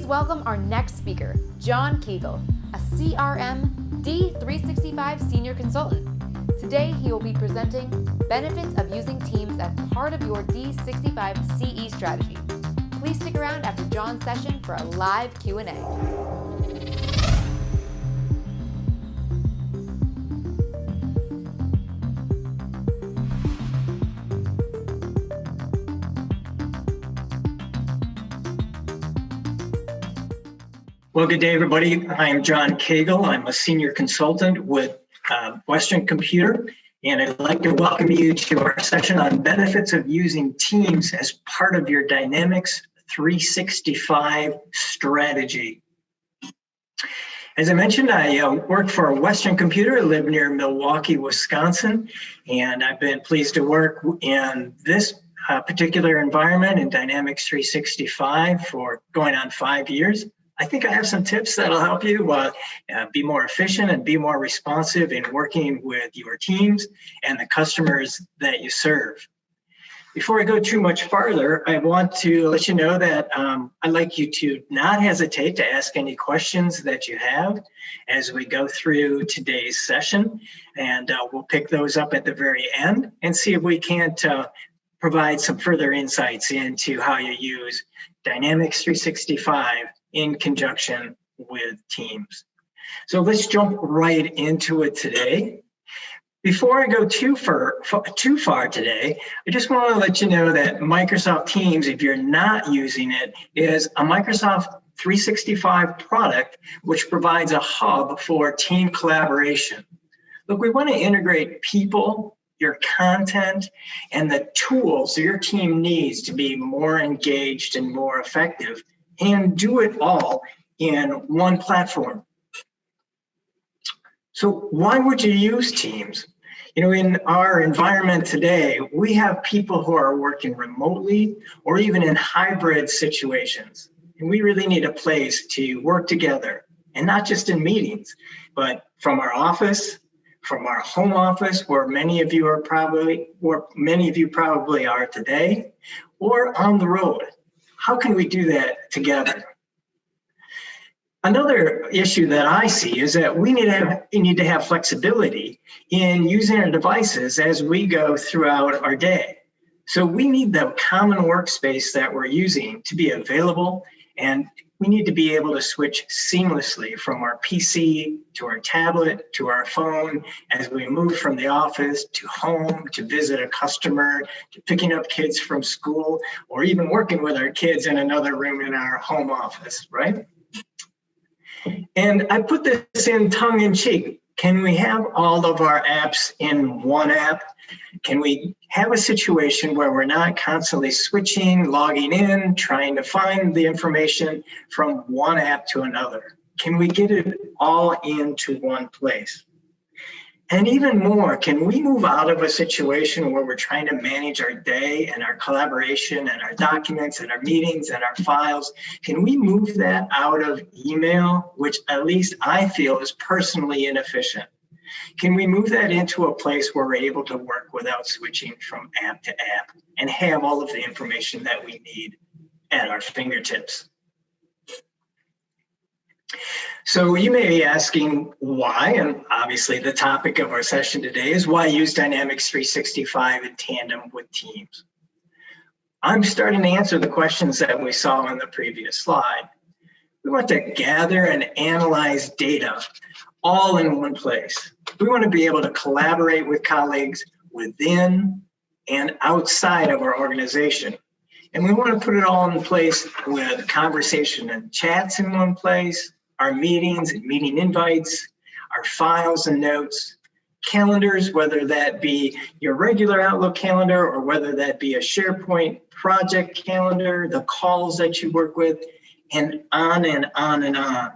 welcome our next speaker, John Kegel, a CRM D365 Senior Consultant. Today, he will be presenting benefits of using Teams as part of your D65 CE strategy. Please stick around after John's session for a live Q&A. Well, good day, everybody. I'm John Kegel. I'm a senior consultant with Western Computer, and I'd like to welcome you to our session on benefits of using Teams as part of your Dynamics 365 strategy. As I mentioned, I work for Western Computer, live near Milwaukee, Wisconsin, and I've been pleased to work in this particular environment in Dynamics 365 for going on 5 years. I think I have some tips that'll help you be more efficient and be more responsive in working with your teams and the customers that you serve. Before I go too much farther, I want to let you know that I'd like you to not hesitate to ask any questions that you have as we go through today's session, and we'll pick those up at the very end and see if we can't provide some further insights into how you use Dynamics 365 in conjunction with Teams. So let's jump right into it today. Before I go too far today, I just want to let you know that Microsoft Teams, if you're not using it, is a Microsoft 365 product which provides a hub for team collaboration. Look, we want to integrate people, your content, and the tools your team needs to be more engaged and more effective, and do it all in one platform. So why would you use Teams? You know, in our environment today, we have people who are working remotely or even in hybrid situations. And we really need a place to work together, and not just in meetings, but from our office, from our home office, where many of you probably are today, or on the road. How can we do that together? Another issue that I see is that we need to have flexibility in using our devices as we go throughout our day. So we need the common workspace that we're using to be available, and we need to be able to switch seamlessly from our PC to our tablet to our phone as we move from the office to home, to visit a customer, to picking up kids from school, or even working with our kids in another room in our home office, right? And I put this in tongue in cheek. Can we have all of our apps in one app? Can we have a situation where we're not constantly switching, logging in, trying to find the information from one app to another? Can we get it all into one place? And even more, can we move out of a situation where we're trying to manage our day and our collaboration and our documents and our meetings and our files? Can we move that out of email, which at least I feel is personally inefficient? Can we move that into a place where we're able to work without switching from app to app and have all of the information that we need at our fingertips? So you may be asking why, and obviously the topic of our session today is why use Dynamics 365 in tandem with Teams. I'm starting to answer the questions that we saw on the previous slide. We want to gather and analyze data all in one place. We want to be able to collaborate with colleagues within and outside of our organization. And we want to put it all in place with conversation and chats in one place, our meetings and meeting invites, our files and notes, calendars, whether that be your regular Outlook calendar or whether that be a SharePoint project calendar, the calls that you work with, and on and on and on.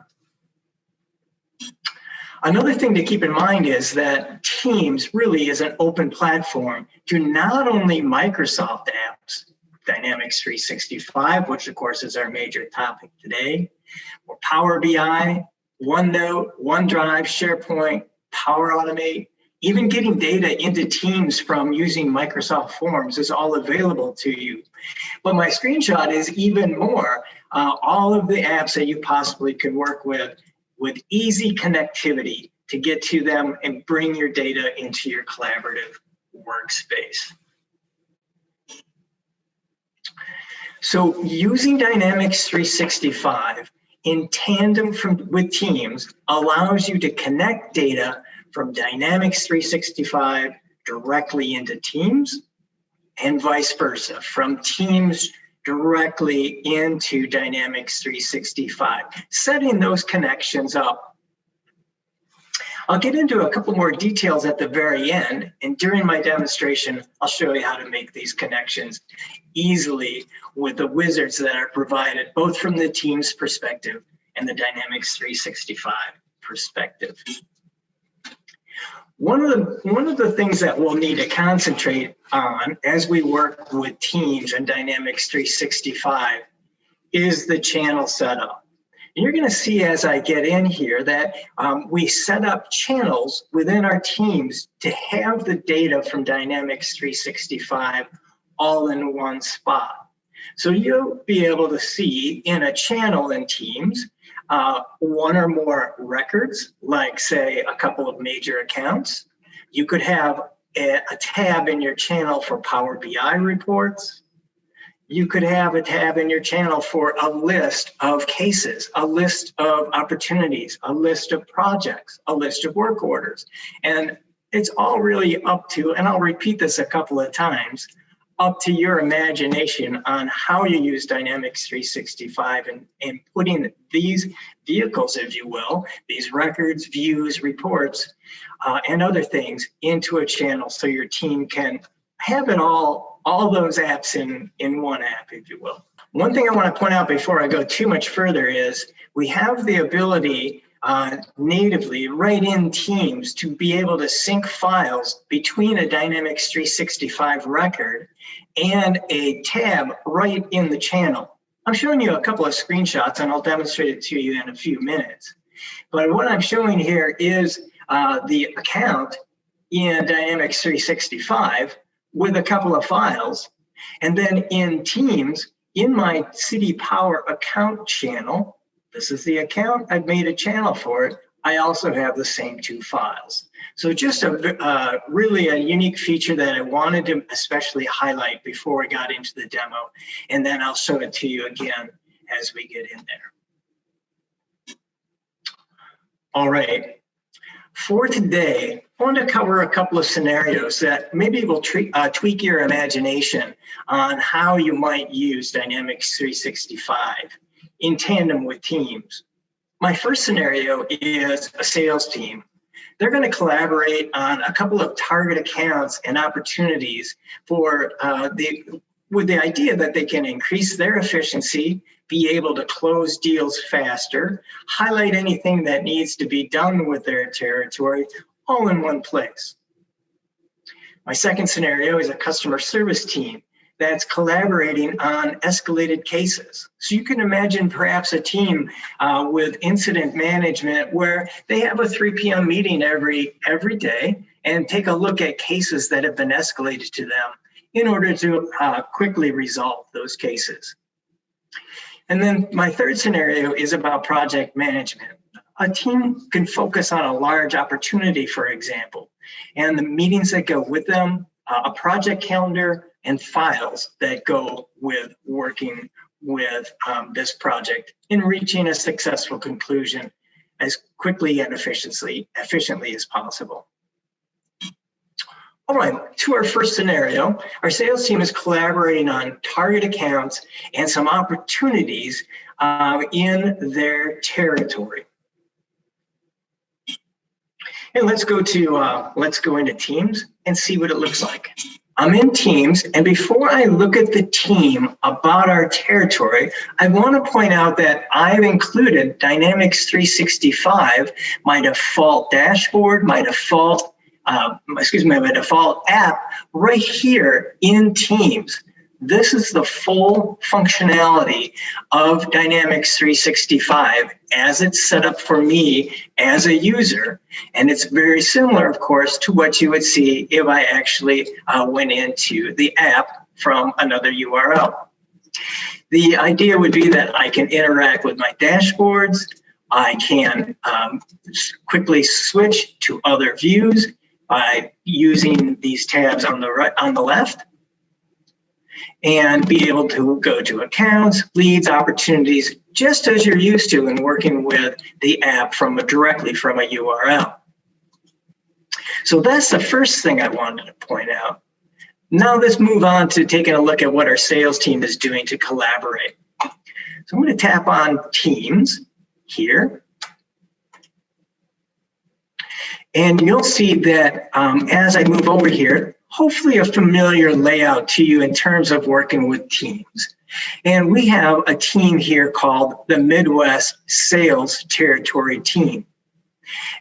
Another thing to keep in mind is that Teams really is an open platform to not only Microsoft apps, Dynamics 365, which of course is our major topic today, or Power BI, OneNote, OneDrive, SharePoint, Power Automate, even getting data into Teams from using Microsoft Forms is all available to you. But my screenshot is even more. all of the apps that you possibly could work with easy connectivity to get to them and bring your data into your collaborative workspace. So using Dynamics 365 in tandem with Teams allows you to connect data from Dynamics 365 directly into Teams and vice versa, from Teams directly into Dynamics 365, setting those connections up. I'll get into a couple more details at the very end, and during my demonstration, I'll show you how to make these connections easily with the wizards that are provided, both from the Teams perspective and the Dynamics 365 perspective. One of the things that we'll need to concentrate on as we work with Teams and Dynamics 365 is the channel setup. And you're going to see as I get in here that we set up channels within our teams to have the data from Dynamics 365 all in one spot. So you'll be able to see in a channel in Teams one or more records, like say a couple of major accounts. You could have a tab in your channel for Power BI reports. You could have a tab in your channel for a list of cases, a list of opportunities, a list of projects, a list of work orders. And it's all really up to, and I'll repeat this a couple of times, up to your imagination on how you use Dynamics 365 and putting these vehicles, if you will, these records, views, reports, and other things into a channel so your team can have it all those apps in one app, if you will. One thing I want to point out before I go too much further is we have the ability natively right in Teams to be able to sync files between a Dynamics 365 record and a tab right in the channel. I'm showing you a couple of screenshots and I'll demonstrate it to you in a few minutes. But what I'm showing here is the account in Dynamics 365 with a couple of files. And then in Teams, in my City Power account channel, this is the account, I've made a channel for it. I also have the same two files. So just really a unique feature that I wanted to especially highlight before we got into the demo. And then I'll show it to you again as we get in there. All right. For today, I want to cover a couple of scenarios that maybe will tweak your imagination on how you might use Dynamics 365 in tandem with Teams. My first scenario is a sales team. They're going to collaborate on a couple of target accounts and opportunities for with the idea that they can increase their efficiency, be able to close deals faster, highlight anything that needs to be done with their territory, all in one place. My second scenario is a customer service team that's collaborating on escalated cases. So you can imagine perhaps a team with incident management where they have a 3 p.m. meeting every day and take a look at cases that have been escalated to them in order to quickly resolve those cases. And then my third scenario is about project management. A team can focus on a large opportunity, for example, and the meetings that go with them, a project calendar, and files that go with working with this project in reaching a successful conclusion as quickly and efficiently as possible. All right, to our first scenario, our sales team is collaborating on target accounts and some opportunities in their territory. And let's go into Teams and see what it looks like. I'm in Teams, and before I look at the team about our territory, I want to point out that I've included Dynamics 365, my default dashboard, my default app right here in Teams. This is the full functionality of Dynamics 365 as it's set up for me as a user. And it's very similar, of course, to what you would see if I actually went into the app from another URL. The idea would be that I can interact with my dashboards. I can quickly switch to other views by using these tabs on the right, on the left, and be able to go to accounts, leads, opportunities, just as you're used to in working with the app directly from a URL. So that's the first thing I wanted to point out. Now let's move on to taking a look at what our sales team is doing to collaborate. So I'm going to tap on Teams here. And you'll see that as I move over here, hopefully a familiar layout to you in terms of working with teams. And we have a team here called the Midwest Sales Territory Team.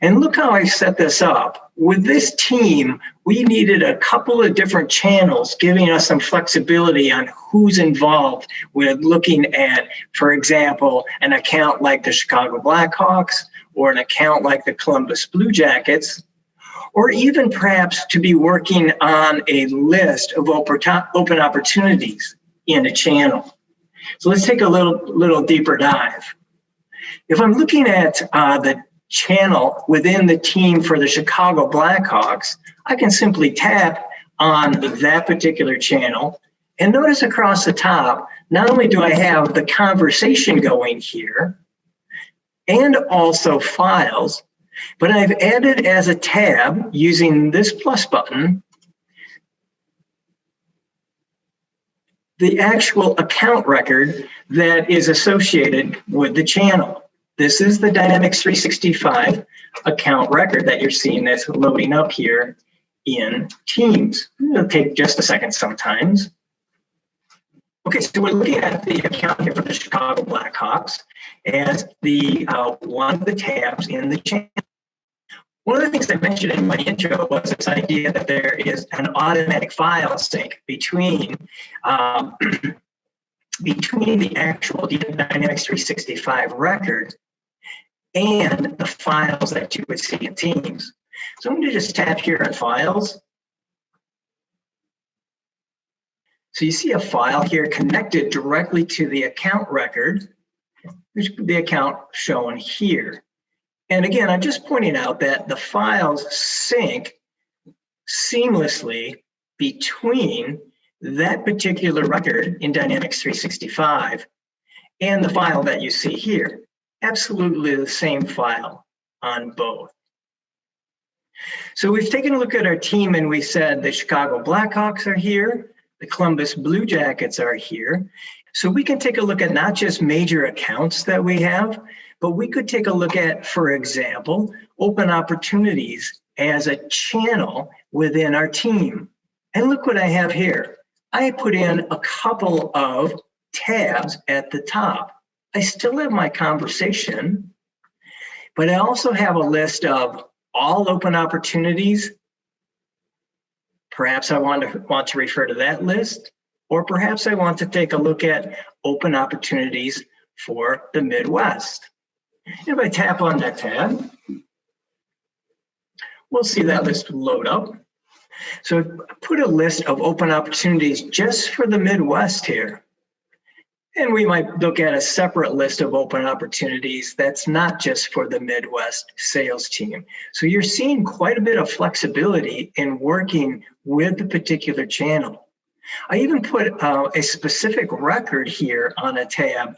And look how I set this up. With this team, we needed a couple of different channels giving us some flexibility on who's involved with looking at, for example, an account like the Chicago Blackhawks or an account like the Columbus Blue Jackets, or even perhaps to be working on a list of open opportunities in a channel. So let's take a little deeper dive. If I'm looking at the channel within the team for the Chicago Blackhawks, I can simply tap on that particular channel and notice across the top, not only do I have the conversation going here and also files, but I've added as a tab using this plus button the actual account record that is associated with the channel. This is the Dynamics 365 account record that you're seeing that's loading up here in Teams. It'll take just a second sometimes. Okay, so we're looking at the account here for the Chicago Blackhawks as the one of the tabs in the channel. One of the things I mentioned in my intro was this idea that there is an automatic file sync between the actual Dynamics 365 record and the files that you would see in Teams. So I'm going to just tap here on Files. So you see a file here connected directly to the account record, which is the account shown here. And again, I'm just pointing out that the files sync seamlessly between that particular record in Dynamics 365 and the file that you see here. Absolutely the same file on both. So we've taken a look at our team and we said the Chicago Blackhawks are here, the Columbus Blue Jackets are here. So we can take a look at not just major accounts that we have, but we could take a look at, for example, open opportunities as a channel within our team. And look what I have here. I put in a couple of tabs at the top. I still have my conversation, but I also have a list of all open opportunities. Perhaps I want to refer to that list, or perhaps I want to take a look at open opportunities for the Midwest. If I tap on that tab, we'll see that list load up. So I put a list of open opportunities just for the Midwest here. And we might look at a separate list of open opportunities that's not just for the Midwest sales team. So you're seeing quite a bit of flexibility in working with the particular channel. I even put a specific record here on a tab.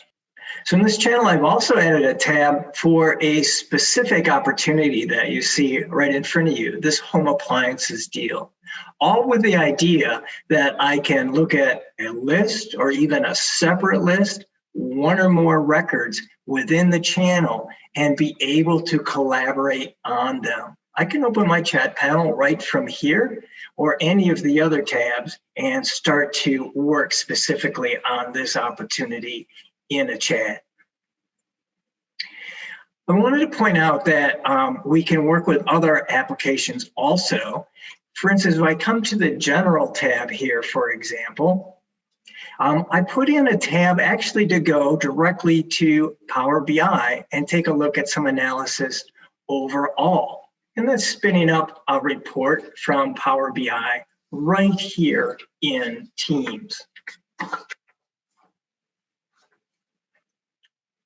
So in this channel, I've also added a tab for a specific opportunity that you see right in front of you, this home appliances deal. All with the idea that I can look at a list or even a separate list, one or more records within the channel and be able to collaborate on them. I can open my chat panel right from here or any of the other tabs and start to work specifically on this opportunity in a chat. I wanted to point out that we can work with other applications also. For instance, if I come to the General tab here, for example, I put in a tab actually to go directly to Power BI and take a look at some analysis overall. And that's spinning up a report from Power BI right here in Teams.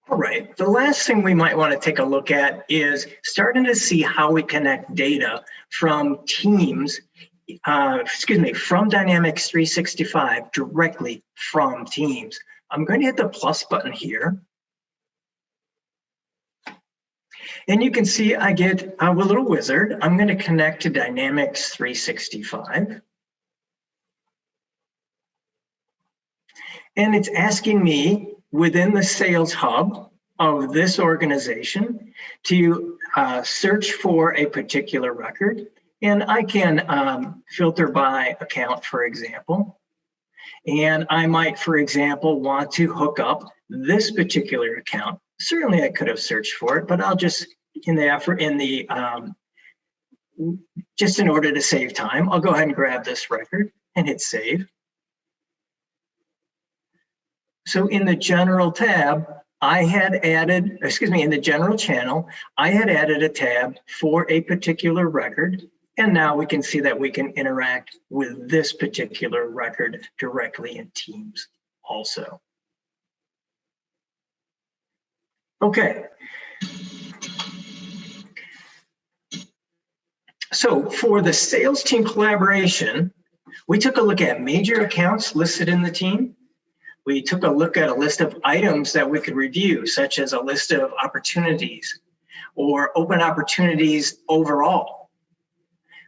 All right, the last thing we might want to take a look at is starting to see how we connect data from teams, from Dynamics 365 directly from Teams. I'm going to hit the plus button here. And you can see I get a little wizard. I'm going to connect to Dynamics 365. And it's asking me within the Sales Hub of this organization to search for a particular record. And I can filter by account, for example. And I might, for example, want to hook up this particular account. Certainly I could have searched for it, but I'll just, just in order to save time, I'll go ahead and grab this record and hit save. So in the general tab, in the general channel, I had added a tab for a particular record. And now we can see that we can interact with this particular record directly in Teams also. Okay. So for the sales team collaboration, we took a look at major accounts listed in the team. We took a look at a list of items that we could review, such as a list of opportunities or open opportunities overall.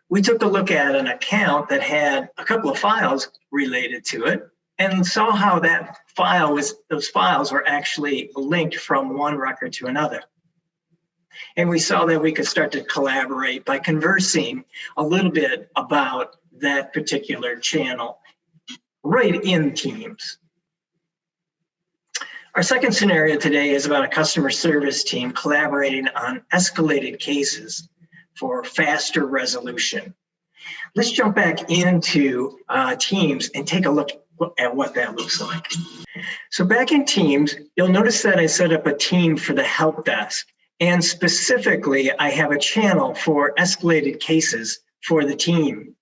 We took a look at an account that had a couple of files related to it and saw how those files were actually linked from one record to another. And we saw that we could start to collaborate by conversing a little bit about that particular channel right in Teams. Our second scenario today is about a customer service team collaborating on escalated cases for faster resolution. Let's jump back into Teams and take a look at what that looks like. So back in Teams, you'll notice that I set up a team for the help desk. And specifically, I have a channel for escalated cases for the team.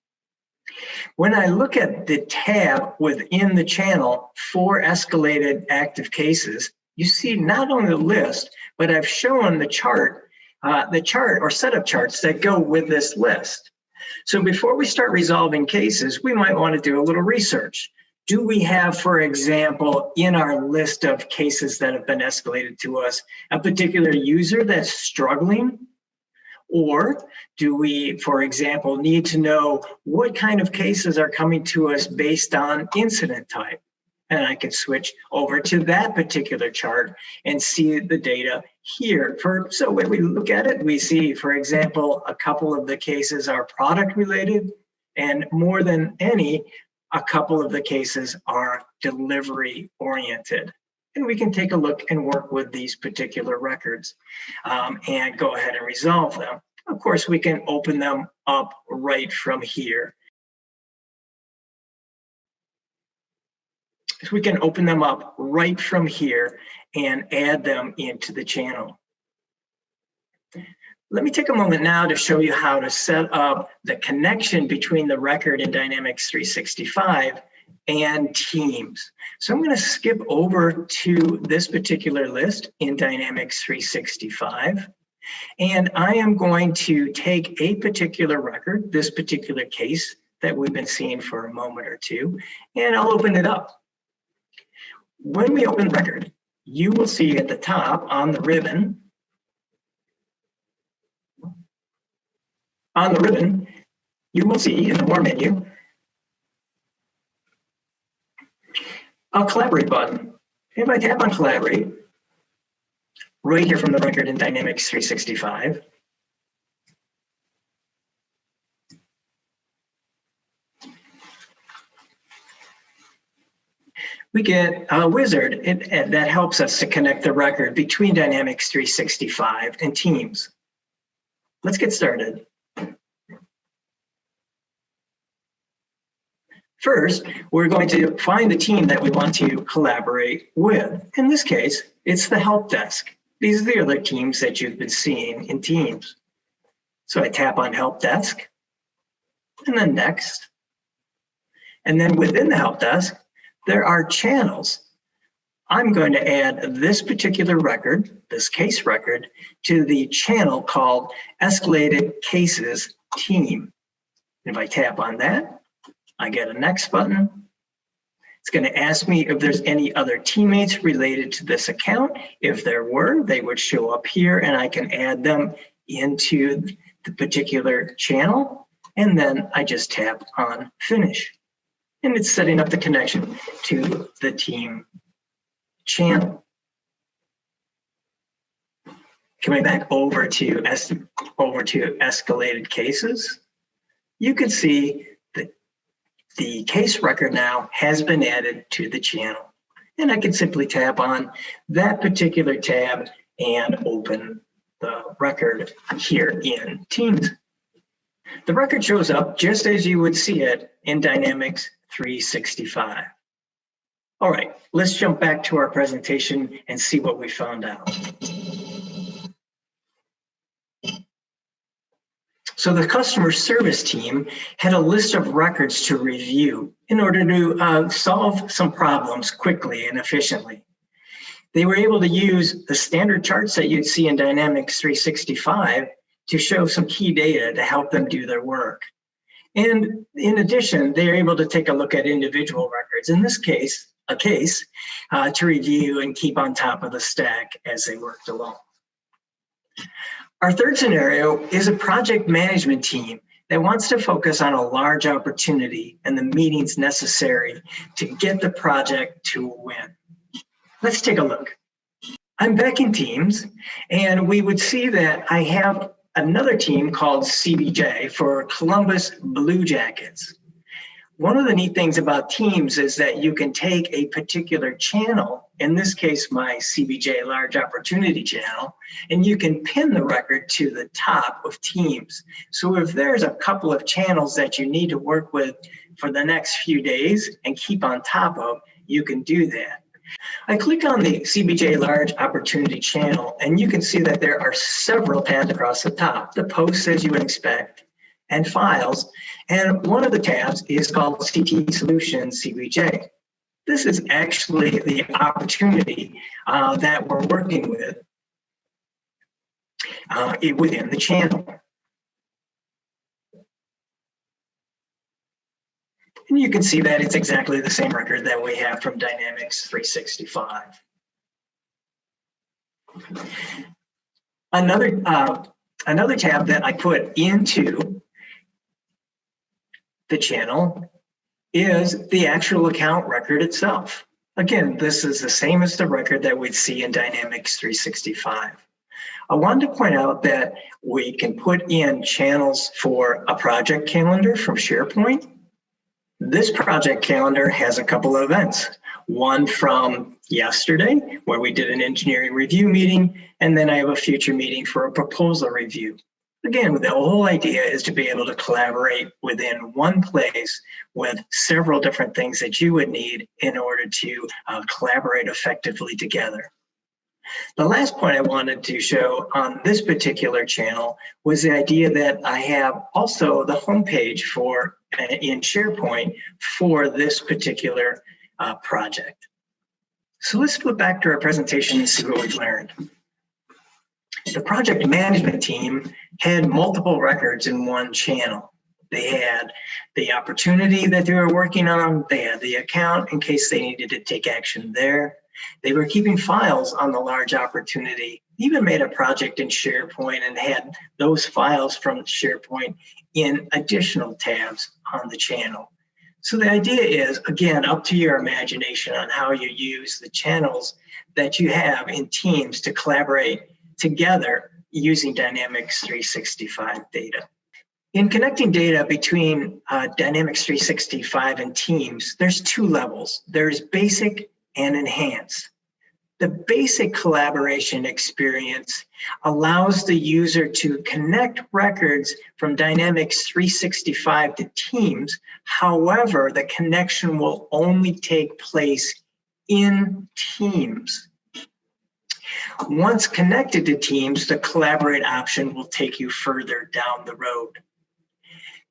When I look at the tab within the channel for escalated active cases, you see not only the list, but I've shown the chart or set of charts that go with this list. So before we start resolving cases, we might want to do a little research. Do we have, for example, in our list of cases that have been escalated to us, a particular user that's struggling? Or do we, for example, need to know what kind of cases are coming to us based on incident type? And I can switch over to that particular chart and see the data here. So when we look at it, we see, for example, a couple of the cases are product related, and more than any, a couple of the cases are delivery oriented. And we can take a look and work with these particular records and go ahead and resolve them. Of course, we can open them up right from here. So we can open them up right from here and add them into the channel. Let me take a moment now to show you how to set up the connection between the record in Dynamics 365 and Teams. So I'm going to skip over to this particular list in Dynamics 365. And I am going to take a particular record, this particular case that we've been seeing for a moment or two, and I'll open it up. When we open the record, you will see at the top on the ribbon, you will see in the More menu, a Collaborate button. If I tap on Collaborate, right here from the record in Dynamics 365, we get a wizard that helps us to connect the record between Dynamics 365 and Teams. Let's get started. First, we're going to find the team that we want to collaborate with. In this case, it's the help desk. These are the other teams that you've been seeing in Teams. So I tap on help desk and then next. And then within the help desk, there are channels I'm going to add this particular record, this case record, to the channel called Escalated Cases Team. If I tap on that, I get a next button. It's going to ask me if there's any other teammates related to this account. If there were, they would show up here and I can add them into the particular channel. And then I just tap on finish. And it's setting up the connection to the team channel. Coming back over to escalated cases, you can see that the case record now has been added to the channel. And I can simply tap on that particular tab and open the record here in Teams. The record shows up just as you would see it in Dynamics 365. All right, let's jump back to our presentation and see what we found out. So the customer service team had a list of records to review in order to solve some problems quickly and efficiently. They were able to use the standard charts that you'd see in Dynamics 365 to show some key data to help them do their work. And in addition, they're able to take a look at individual records, in this case, a case, to review and keep on top of the stack as they worked along. Our third scenario is a project management team that wants to focus on a large opportunity and the meetings necessary to get the project to a win. Let's take a look. I'm back in Teams, and we would see that I have another team called CBJ for Columbus Blue Jackets. One of the neat things about Teams is that you can take a particular channel, in this case, my CBJ Large Opportunity channel, and you can pin the record to the top of Teams. So if there's a couple of channels that you need to work with for the next few days and keep on top of, you can do that. I click on the CBJ Large Opportunity channel, and you can see that there are several tabs across the top, the posts as you would expect, and files. And one of the tabs is called CT Solutions CBJ. This is actually the opportunity that we're working with within the channel. And you can see that it's exactly the same record that we have from Dynamics 365. Another tab that I put into the channel is the actual account record itself. Again, this is the same as the record that we'd see in Dynamics 365. I wanted to point out that we can put in channels for a project calendar from SharePoint. This project calendar has a couple of events. One from yesterday, where we did an engineering review meeting, and then I have a future meeting for a proposal review. Again, the whole idea is to be able to collaborate within one place with several different things that you would need in order to collaborate effectively together. The last point I wanted to show on this particular channel was the idea that I have also the homepage for in SharePoint for this particular project. So let's flip back to our presentation and see what we've learned. The project management team had multiple records in one channel. They had the opportunity that they were working on. They had the account in case they needed to take action there. They were keeping files on the large opportunity, even made a project in SharePoint and had those files from SharePoint in additional tabs on the channel. So the idea is, again, up to your imagination on how you use the channels that you have in Teams to collaborate together using Dynamics 365 data. In connecting data between Dynamics 365 and Teams, there's two levels. There's basic and enhanced. The basic collaboration experience allows the user to connect records from Dynamics 365 to Teams. However, the connection will only take place in Teams. Once connected to Teams, the collaborate option will take you further down the road.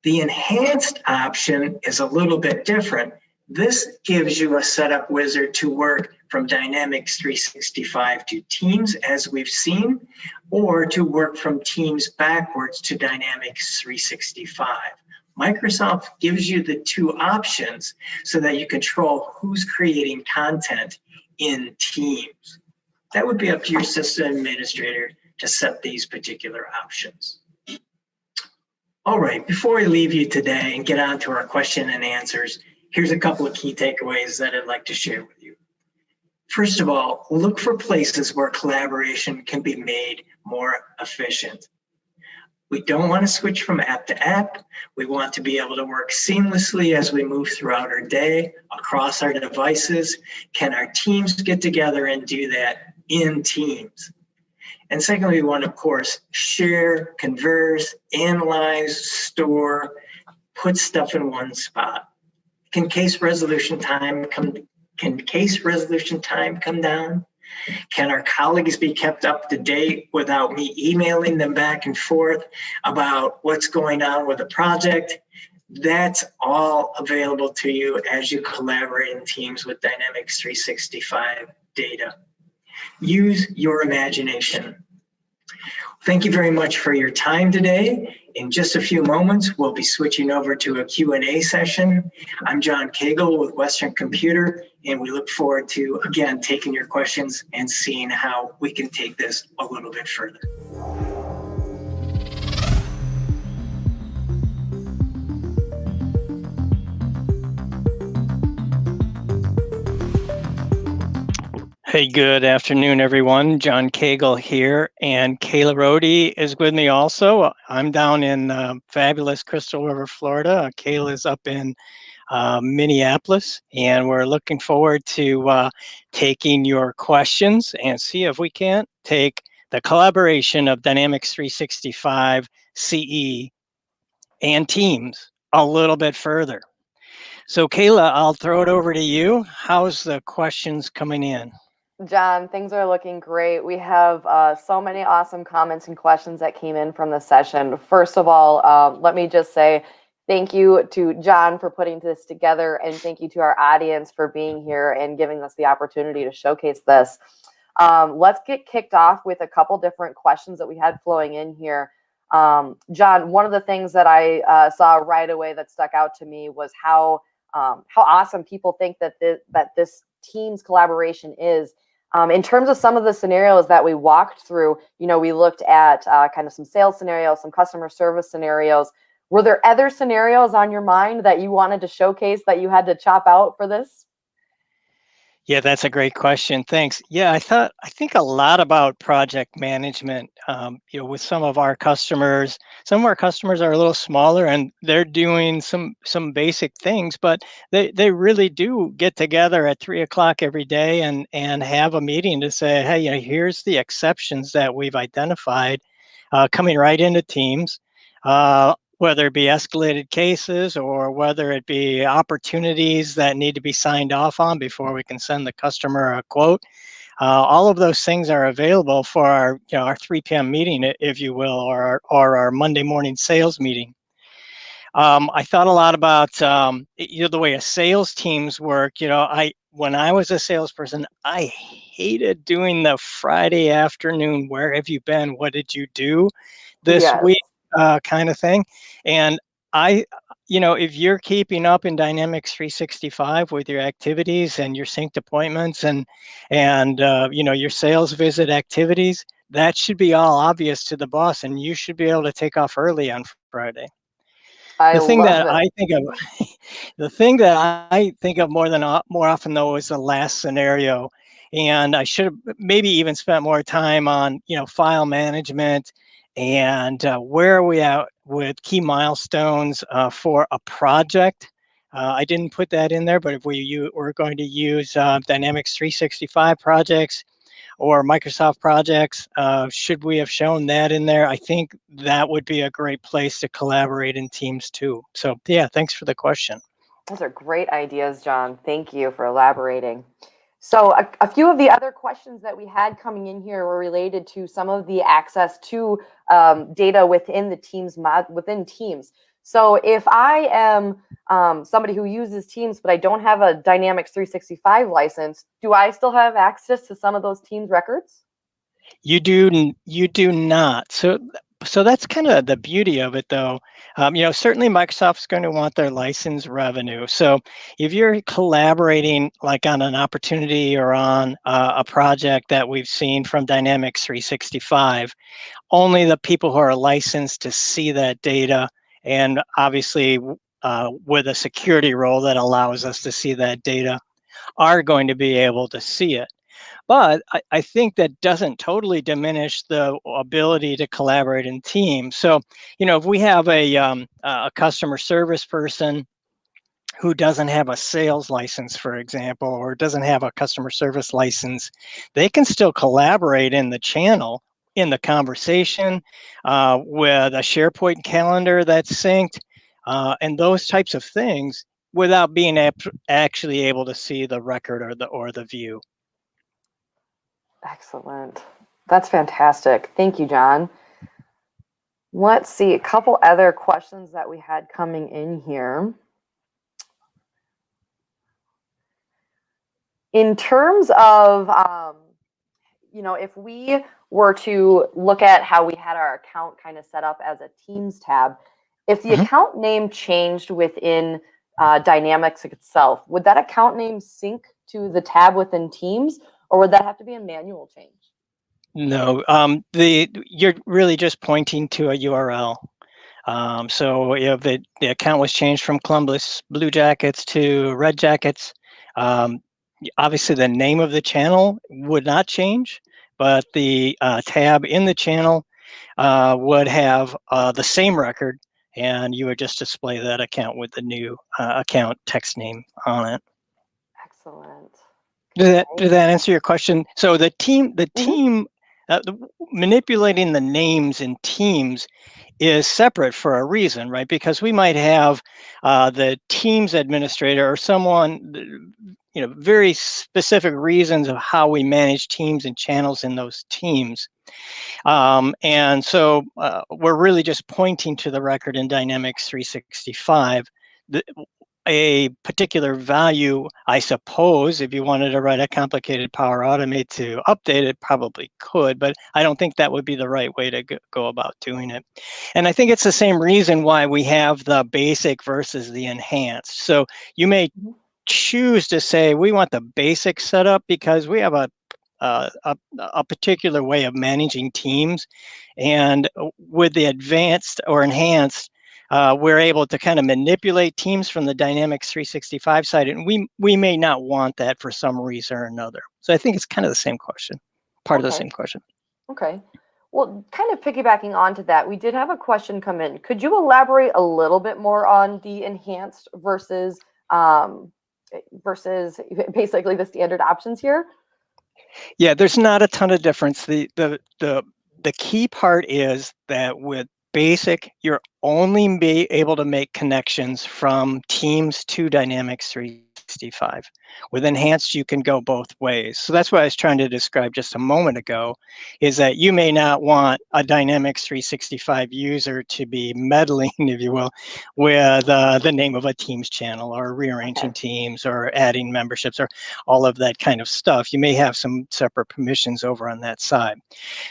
The enhanced option is a little bit different. This gives you a setup wizard to work from Dynamics 365 to Teams, as we've seen, or to work from Teams backwards to Dynamics 365. Microsoft gives you the two options so that you control who's creating content in Teams. That would be up to your system administrator to set these particular options. All right, before we leave you today and get on to our question and answers, here's a couple of key takeaways that I'd like to share with you. First of all, look for places where collaboration can be made more efficient. We don't want to switch from app to app. We want to be able to work seamlessly as we move throughout our day across our devices. Can our teams get together and do that in Teams? And secondly, we want to, of course, share, converse, analyze, store, put stuff in one spot. Can case resolution time come down? Can our colleagues be kept up to date without me emailing them back and forth about what's going on with the project? That's all available to you as you collaborate in Teams with Dynamics 365 data. Use your imagination. Thank you very much for your time today. In just a few moments, we'll be switching over to a Q&A session. I'm John Kegel with Western Computer, and we look forward to, again, taking your questions and seeing how we can take this a little bit further. Hey, good afternoon, everyone. John Kegel here, and Kayla Rohde is with me also. I'm down in fabulous Crystal River, Florida. Kayla is up in Minneapolis, and we're looking forward to taking your questions and see if we can't take the collaboration of Dynamics 365 CE and Teams a little bit further. So Kayla, I'll throw it over to you. How's the questions coming in? John, things are looking great. We have so many awesome comments and questions that came in from the session. First of all, let me just say thank you to John for putting this together, and thank you to our audience for being here and giving us the opportunity to showcase this. Let's get kicked off with a couple different questions that we had flowing in here. John, one of the things that I saw right away that stuck out to me was how awesome people think that this Teams collaboration is. In terms of some of the scenarios that we walked through, we looked at kind of some sales scenarios, some customer service scenarios. Were there other scenarios on your mind that you wanted to showcase that you had to chop out for this? Yeah, that's a great question. Thanks. Yeah, I think a lot about project management. With some of our customers, some of our customers are a little smaller and they're doing some basic things, but they really do get together at 3:00 every day and have a meeting to say, hey, here's the exceptions that we've identified coming right into Teams. Whether it be escalated cases or whether it be opportunities that need to be signed off on before we can send the customer a quote. All of those things are available for our 3 p.m. meeting, if you will, or our Monday morning sales meeting. I thought a lot about the way a sales teams work. When I was a salesperson, I hated doing the Friday afternoon, where have you been? What did you do this week? Kind of thing. And if you're keeping up in Dynamics 365 with your activities and your synced appointments and your sales visit activities, that should be all obvious to the boss, and you should be able to take off early on Friday. The thing that I think of more often though is the last scenario, and I should have maybe even spent more time on file management and where are we at with key milestones for a project. I didn't put that in there, but if we're going to use Dynamics 365 projects or Microsoft projects, should we have shown that in there? I think that would be a great place to collaborate in Teams too. So yeah, thanks for the question. Those are great ideas, John. Thank you for elaborating. So a few of the other questions that we had coming in here were related to some of the access to data within the within Teams. So if I am somebody who uses Teams, but I don't have a Dynamics 365 license, do I still have access to some of those Teams records? You do not. So that's kind of the beauty of it, though. Certainly Microsoft's going to want their license revenue. So if you're collaborating like on an opportunity or on a project that we've seen from Dynamics 365, only the people who are licensed to see that data, and obviously with a security role that allows us to see that data, are going to be able to see it. But I think that doesn't totally diminish the ability to collaborate in teams. So, if we have a customer service person who doesn't have a sales license, for example, or doesn't have a customer service license, they can still collaborate in the channel, in the conversation, with a SharePoint calendar that's synced, and those types of things without being actually able to see the record or the view. Excellent. That's fantastic. Thank you, John. Let's see a couple other questions that we had coming in here. In terms of, if we were to look at how we had our account kind of set up as a Teams tab, if the account name changed within Dynamics itself, would that account name sync to the tab within Teams, or would that have to be a manual change? No, you're really just pointing to a URL. So if the account was changed from Columbus Blue Jackets to Red Jackets, obviously the name of the channel would not change, but the tab in the channel would have the same record, and you would just display that account with the new account text name on it. Excellent. Did that answer your question? So the team manipulating the names in Teams is separate for a reason, right? Because we might have the Teams administrator or someone, very specific reasons of how we manage teams and channels in those teams. And so we're really just pointing to the record in Dynamics 365. A particular value, I suppose, if you wanted to write a complicated Power Automate to update it, probably could, but I don't think that would be the right way to go about doing it. And I think it's the same reason why we have the basic versus the enhanced. So you may choose to say, we want the basic setup because we have a particular way of managing teams. And with the advanced or enhanced, we're able to kind of manipulate teams from the Dynamics 365 side, and we may not want that for some reason or another. So I think it's kind of the same question, part of the same question. Okay. Well, kind of piggybacking onto that, we did have a question come in. Could you elaborate a little bit more on the enhanced versus basically the standard options here? Yeah, there's not a ton of difference. The key part is that with basic, you're only be able to make connections from Teams to Dynamics 365. With enhanced, you can go both ways. So that's what I was trying to describe just a moment ago, is that you may not want a Dynamics 365 user to be meddling, if you will, with the name of a Teams channel or rearranging teams or adding memberships or all of that kind of stuff. You may have some separate permissions over on that side.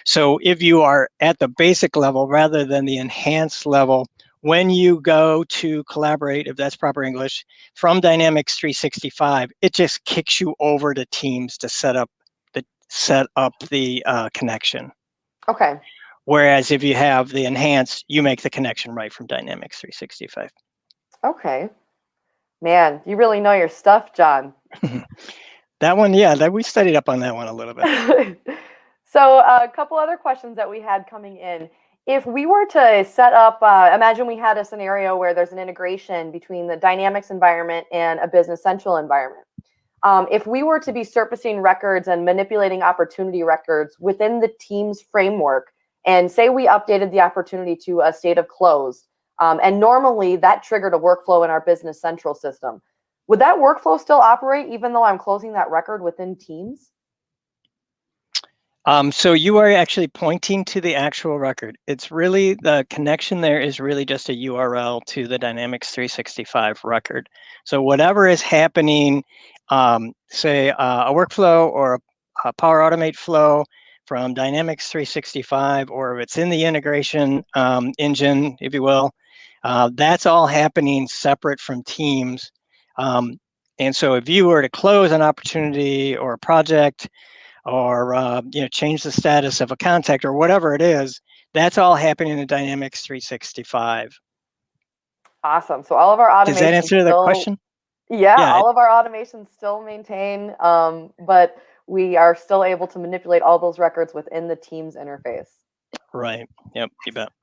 So if you are at the basic level rather than the enhanced level, when you go to collaborate, if that's proper English, from Dynamics 365, it just kicks you over to Teams to set up the connection. Okay. Whereas if you have the enhanced, you make the connection right from Dynamics 365. Okay. Man, you really know your stuff, John. That one, yeah, we studied up on that one a little bit. So a couple other questions that we had coming in. If we were to set up, imagine we had a scenario where there's an integration between the Dynamics environment and a Business Central environment. If we were to be surfacing records and manipulating opportunity records within the Teams framework, and say we updated the opportunity to a state of closed, and normally that triggered a workflow in our Business Central system, Would that workflow still operate even though I'm closing that record within Teams? So you are actually pointing to the actual record. It's really, the connection there is really just a URL to the Dynamics 365 record. So whatever is happening, say a workflow or a Power Automate flow from Dynamics 365, or if it's in the integration engine, if you will, that's all happening separate from Teams. And so if you were to close an opportunity or a project, or change the status of a contact or whatever it is, that's all happening in Dynamics 365. Awesome. So all of our Does that automations answer the still, question? yeah, Yeah, all of our automations still maintain, but we are still able to manipulate all those records within the Teams interface. right. Yep, you bet.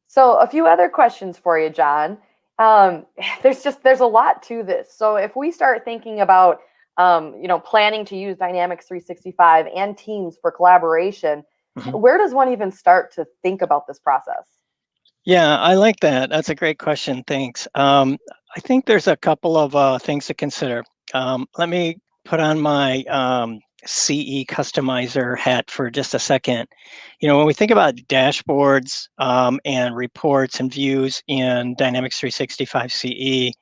So a few other questions for you, John. There's a lot to this. So if we start thinking about planning to use Dynamics 365 and Teams for collaboration, Mhm. where does one even start to think about this process? Yeah, I like that. That's a great question. Thanks. I think there's a couple of things to consider. Let me put on my CE customizer hat for just a second. When we think about dashboards and reports and views in Dynamics 365 CE,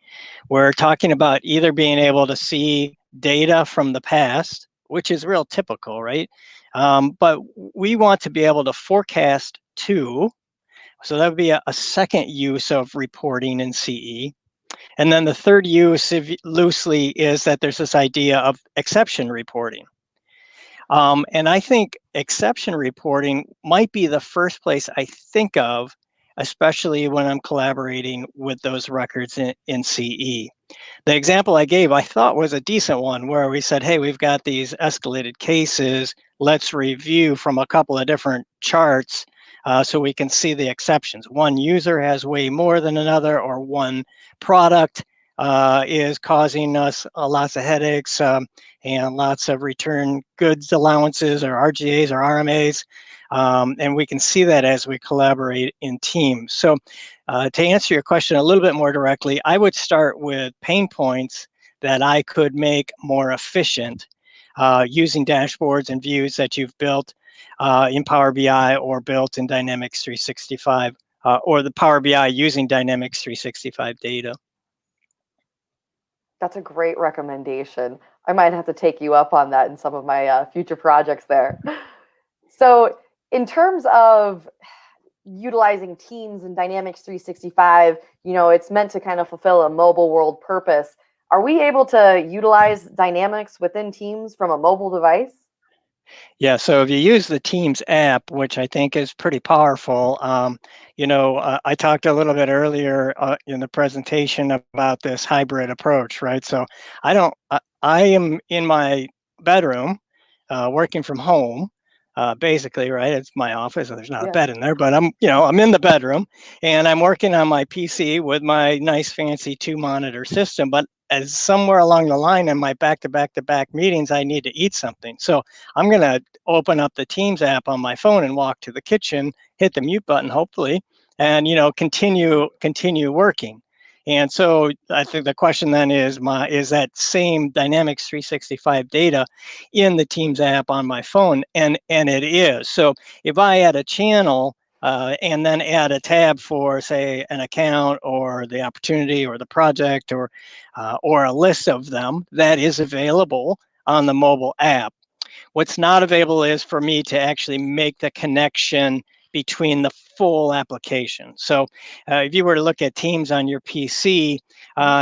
we're talking about either being able to see data from the past, which is real typical, right? But we want to be able to forecast too. So that would be a second use of reporting in CE. And then the third use, loosely, is that there's this idea of exception reporting. And I think exception reporting might be the first place I think of, especially when I'm collaborating with those records in CE. The example I gave, I thought, was a decent one, where we said, hey, we've got these escalated cases. Let's review from a couple of different charts so we can see the exceptions. One user has way more than another, or one product is causing us lots of headaches and lots of return goods allowances, or RGAs or RMAs. And we can see that as we collaborate in teams. So to answer your question a little bit more directly, I would start with pain points that I could make more efficient using dashboards and views that you've built in Power BI or built in Dynamics 365, or the Power BI using Dynamics 365 data. That's a great recommendation. I might have to take you up on that in some of my future projects there. So, in terms of utilizing Teams and Dynamics 365, it's meant to kind of fulfill a mobile world purpose. Are we able to utilize Dynamics within Teams from a mobile device? Yeah, so if you use the Teams app, which I think is pretty powerful, I talked a little bit earlier in the presentation about this hybrid approach, right? So I am in my bedroom working from home, basically, right? It's my office, and there's not a Yeah. bed in there, but I'm in the bedroom, and I'm working on my PC with my nice fancy 2-monitor system, but as somewhere along the line in my back-to-back-to-back meetings, I need to eat something. So I'm going to open up the Teams app on my phone and walk to the kitchen, hit the mute button, hopefully, and continue working. And so I think the question then is that same Dynamics 365 data in the Teams app on my phone, and it is. So if I add a channel and then add a tab for, say, an account or the opportunity or the project or a list of them, that is available on the mobile app. What's not available is for me to actually make the connection between the full application. So if you were to look at Teams on your PC,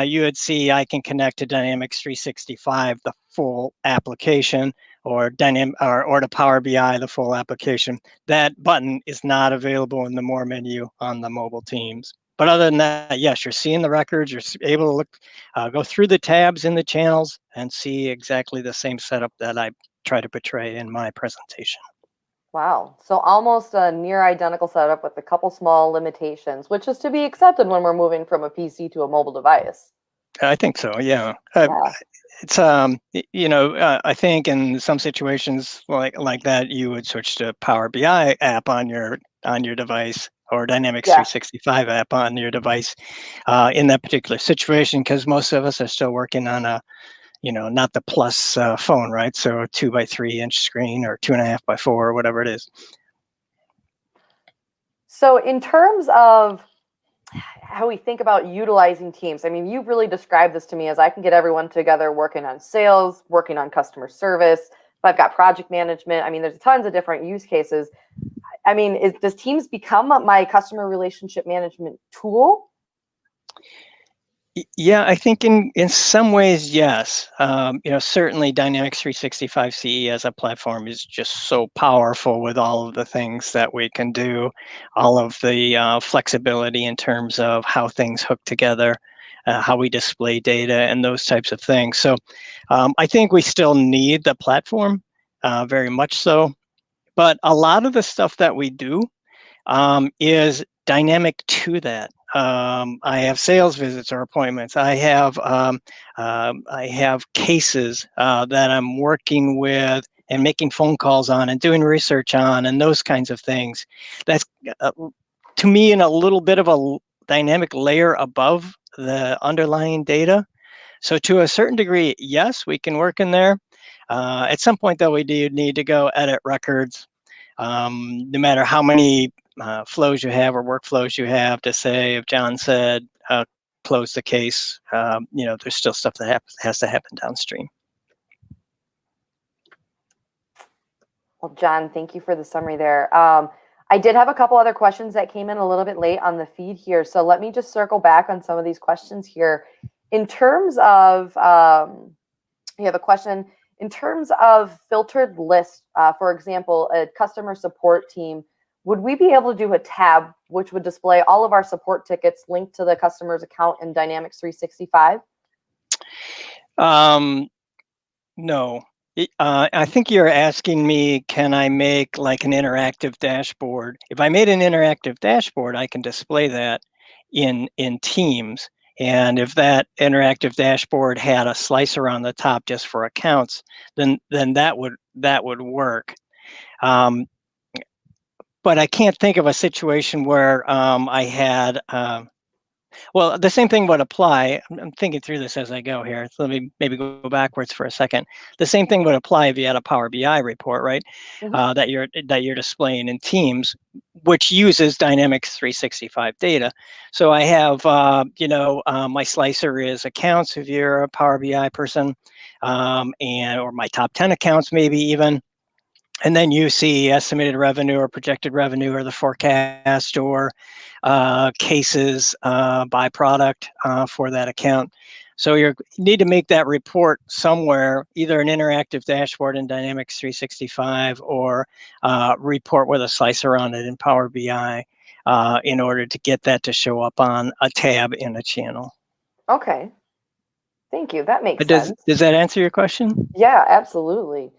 you would see I can connect to Dynamics 365, the full application, or to Power BI, the full application. That button is not available in the More menu on the mobile Teams. But other than that, yes, you're seeing the records. You're able to go through the tabs in the channels and see exactly the same setup that I try to portray in my presentation. Wow. So almost a near identical setup with a couple small limitations, which is to be accepted when we're moving from a PC to a mobile device. I think so. Yeah. Yeah. It's I think in some situations like that, you would switch to Power BI app on your device or Dynamics Yeah. 365 app on your device in that particular situation, because most of us are still working on a, not the plus phone, right? So a 2x3 inch screen or 2.5x4 or whatever it is. So in terms of how we think about utilizing teams, I mean, you've really described this to me as I can get everyone together working on sales, working on customer service. If I've got project management, I mean, there's tons of different use cases. I mean, does Teams become my customer relationship management tool? Yeah, I think in some ways, yes. Certainly Dynamics 365 CE as a platform is just so powerful with all of the things that we can do, all of the flexibility in terms of how things hook together, how we display data, and those types of things. So I think we still need the platform, very much so. But a lot of the stuff that we do is dynamic to that. I have sales visits or appointments. I have cases that I'm working with and making phone calls on and doing research on and those kinds of things. That's to me in a little bit of a dynamic layer above the underlying data. So to a certain degree, yes, we can work in there. At some point, though, we do need to go edit records. No matter how many flows you have or workflows you have to say, if John said, close the case, there's still stuff that has to happen downstream. Well, John, thank you for the summary there. I did have a couple other questions that came in a little bit late on the feed here. So let me just circle back on some of these questions here. In terms of, you have a question, in terms of filtered lists, for example, a customer support team, would we be able to do a tab which would display all of our support tickets linked to the customer's account in Dynamics 365? No. I think you're asking me, can I make like an interactive dashboard? If I made an interactive dashboard, I can display that in Teams. And if that interactive dashboard had a slicer on the top just for accounts, then that would work. But I can't think of a situation where I had. Well, the same thing would apply. I'm thinking through this as I go here. So let me maybe go backwards for a second. The same thing would apply if you had a Power BI report, right? Mm-hmm. That you're displaying in Teams, which uses Dynamics 365 data. So I have, my slicer is accounts if you're a Power BI person, or my top 10 accounts maybe even. And then you see estimated revenue or projected revenue or the forecast or cases by product for that account. So you need to make that report somewhere, either an interactive dashboard in Dynamics 365 or report with a slicer on it in Power BI in order to get that to show up on a tab in a channel. Okay. Thank you. That makes Does sense. that answer your question? Yeah, absolutely.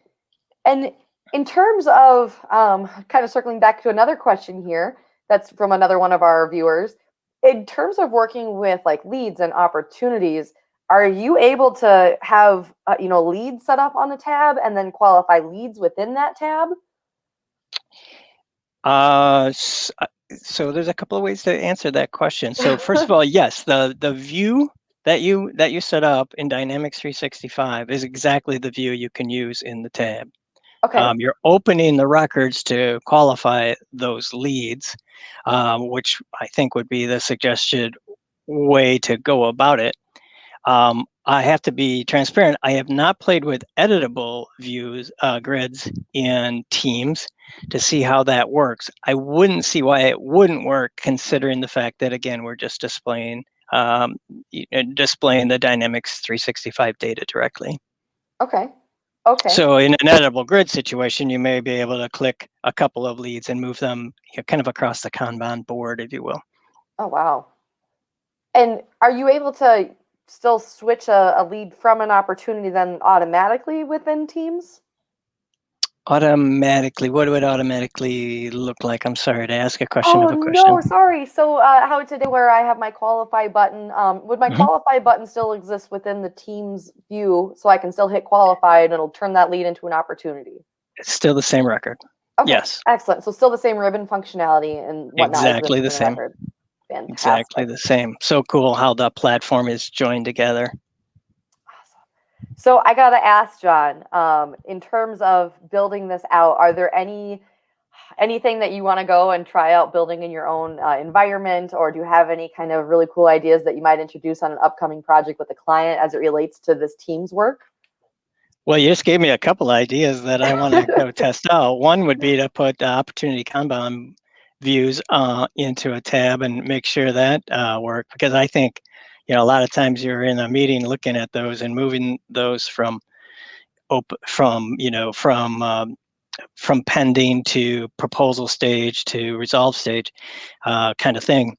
And in terms of kind of circling back to another question here, that's from another one of our viewers. In terms of working with like leads and opportunities, are you able to have leads set up on the tab and then qualify leads within that tab? So there's a couple of ways to answer that question. So first of all, yes, the view that you set up in Dynamics 365 is exactly the view you can use in the tab. Okay. You're opening the records to qualify those leads, which I think would be the suggested way to go about it. I have to be transparent. I have not played with editable views, grids in Teams to see how that works. I wouldn't see why it wouldn't work, considering the fact that, again, we're just displaying the Dynamics 365 data directly. Okay. Okay. So in an editable grid situation, you may be able to click a couple of leads and move them kind of across the Kanban board, if you will. Oh, wow. And are you able to still switch a lead from an opportunity then automatically within Teams? Automatically, what would automatically look like? I'm sorry to ask a question Oh, of a question. no, sorry. So how today where I have my qualify button, would my qualify button still exist within the Teams view so I can still hit qualify and it'll turn that lead into an opportunity? It's still the same record. Okay, Yes, excellent. So still the same ribbon functionality and whatnot as exactly written the in the same. record. Exactly Fantastic. the same. So cool how the platform is joined together. So I gotta ask, John, in terms of building this out, are there anything that you want to go and try out building in your own environment, or do you have any kind of really cool ideas that you might introduce on an upcoming project with a client as it relates to this team's work? Well, you just gave me a couple ideas that I want to go test out. One would be to put opportunity Kanban views into a tab and make sure that work, because I think, a lot of times you're in a meeting looking at those and moving those from from pending to proposal stage to resolve stage, kind of thing.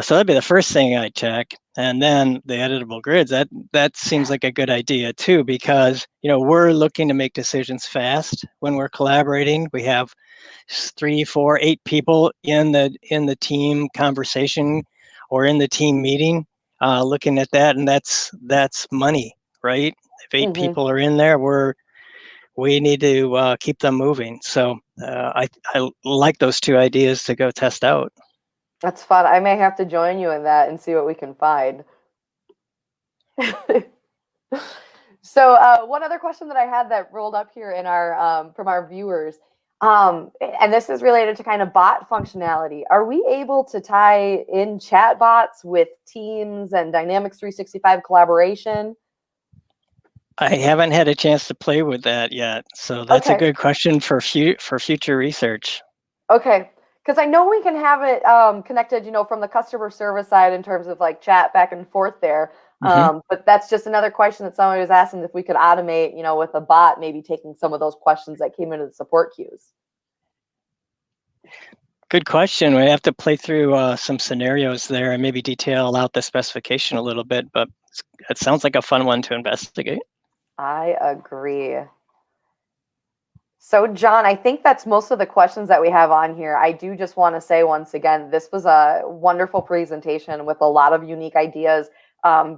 So that'd be the first thing I check, and then the editable grids. That seems like a good idea too, because we're looking to make decisions fast when we're collaborating. We have 3, 4, 8 people in the team conversation or in the team meeting, looking at that, and that's money, right? If 8 Hmm. people are in there, we need to keep them moving. So I like those 2 ideas to go test out. That's fun. I may have to join you in that and see what we can find. So one other question that I had that rolled up here in our from our viewers, and this is related to kind of bot functionality. Are we able to tie in chat bots with Teams and Dynamics 365 collaboration? I haven't had a chance to play with that yet, so that's a Okay, good question for future research. okay. Because I know we can have it connected, from the customer service side in terms of like chat back and forth there. Hmm. But that's just another question that somebody was asking if we could automate, with a bot, maybe taking some of those questions that came into the support queues. Good question. We have to play through some scenarios there and maybe detail out the specification a little bit, but it sounds like a fun one to investigate. I agree. So, John, I think that's most of the questions that we have on here. I do just want to say once again, this was a wonderful presentation with a lot of unique ideas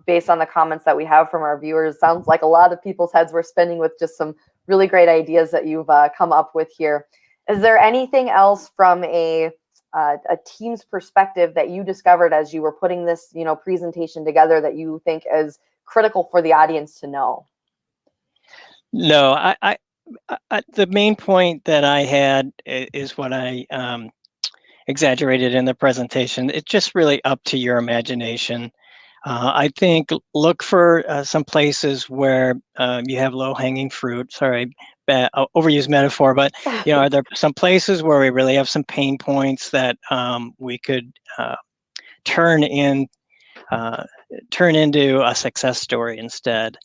based on the comments that we have from our viewers. Sounds like a lot of people's heads were spinning with just some really great ideas that you've come up with here. Is there anything else from a team's perspective that you discovered as you were putting this, presentation together that you think is critical for the audience to know? No, the main point that I had is what I exaggerated in the presentation. It's just really up to your imagination. I think look for some places where you have low-hanging fruit. Sorry, overused metaphor, but are there some places where we really have some pain points that we could turn into a success story instead,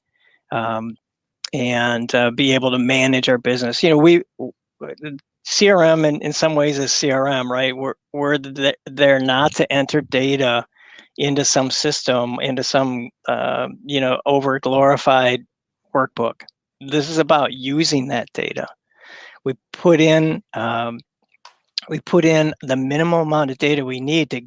and be able to manage our business. CRM in some ways is CRM, right? We're there not to enter data into some system, into some over glorified workbook. This is about using that data. We put in the minimum amount of data we need to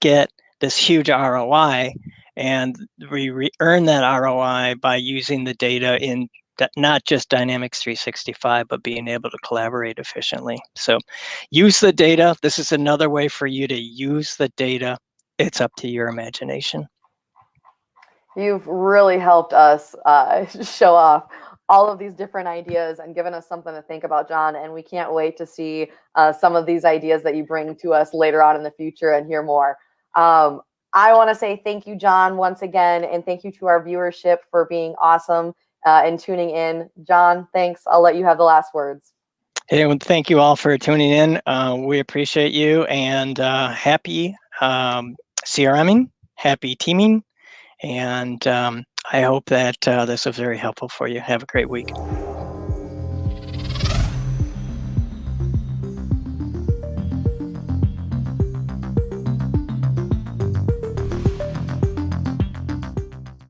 get this huge ROI, and we earn that ROI by using the data in not just Dynamics 365, but being able to collaborate efficiently. So use the data. This is another way for you to use the data. It's up to your imagination. You've really helped us show off all of these different ideas and given us something to think about, John. And we can't wait to see some of these ideas that you bring to us later on in the future and hear more. I want to say thank you, John, once again, and thank you to our viewership for being awesome and tuning in. John, thanks. I'll let you have the last words. Hey, well, thank you all for tuning in. We appreciate you, and happy CRMing, happy teaming. And I hope that this was very helpful for you. Have a great week.